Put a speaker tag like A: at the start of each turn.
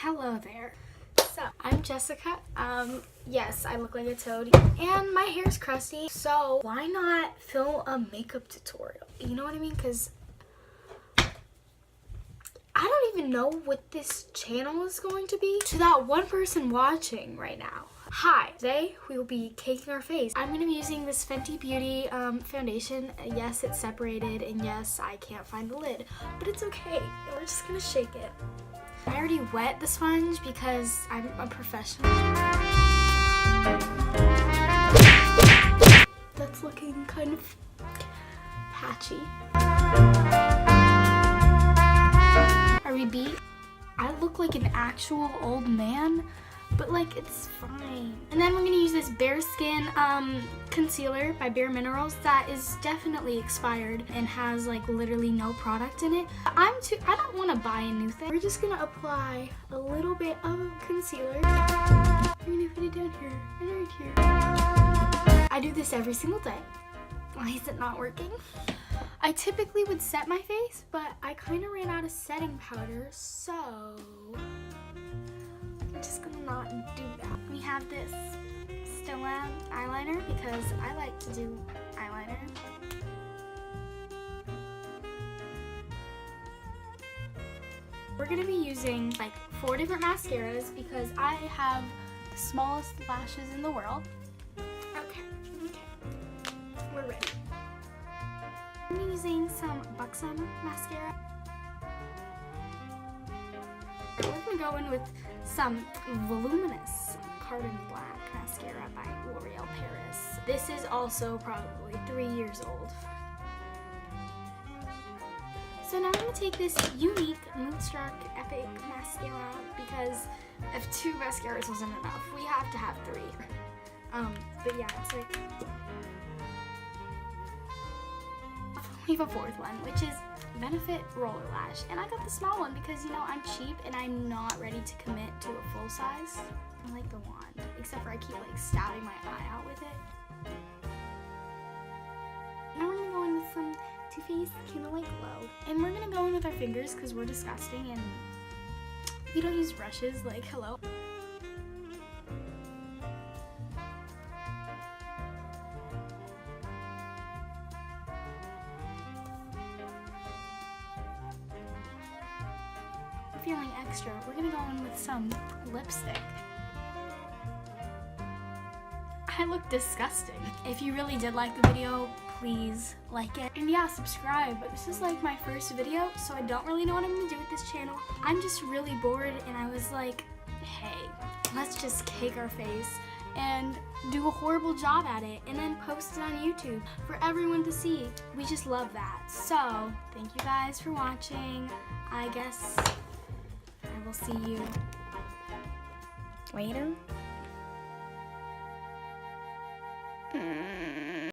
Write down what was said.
A: Hello there. So, I'm Jessica. Yes, I look like a toad and my hair's crusty. So, why not film a makeup tutorial? You know what I mean? Because I don't even know what this channel is going to be. To that one person watching right now. Hi, today we will be caking our face. I'm going to be using this Fenty Beauty foundation. Yes, it's separated, and yes, I can't find the lid, but it's okay. We're just going to shake it. I already wet the sponge because I'm a professional. That's looking kind of patchy. Are we beat? I look like an actual old man, but like it's fine. And then we're gonna use this Bare Skin concealer by Bare Minerals that is definitely expired and has like literally no product in it. I don't want to buy a new thing. We're just gonna apply a little bit of concealer. I'm gonna put it down here and right here. I do this every single day. Why is it not working? I typically would set my face, but I kind of ran out of setting powder, so I'm just gonna not do that. We have this Stila eyeliner because I like to do eyeliner. We're gonna be using like 4 different mascaras because I have the smallest lashes in the world. Okay, we're ready. I'm using some Buxom mascara. We're gonna go in with some voluminous Carbon Black mascara by L'Oreal Paris. This is also probably 3 years old. So now I'm gonna take this unique Moonstruck Epic mascara because if 2 mascaras wasn't enough, we have to have 3. But yeah, it's like we have a 4th one, which is Benefit Roller Lash, and I got the small one because, you know, I'm cheap and I'm not ready to commit to a full size. I like the wand, except for I keep like stabbing my eye out with it. Now we're gonna go in with some Too Faced Candlelight Glow, and we're gonna go in with our fingers because we're disgusting and we don't use brushes. Like, hello. Feeling extra, we're gonna go in with some lipstick. I look disgusting. If you really did like the video, please like it. And yeah, subscribe. But this is like my first video, so I don't really know what I'm gonna do with this channel. I'm just really bored and I was like, hey, let's just cake our face and do a horrible job at it and then post it on YouTube for everyone to see. We just love that. So, thank you guys for watching. I guess I will see you later.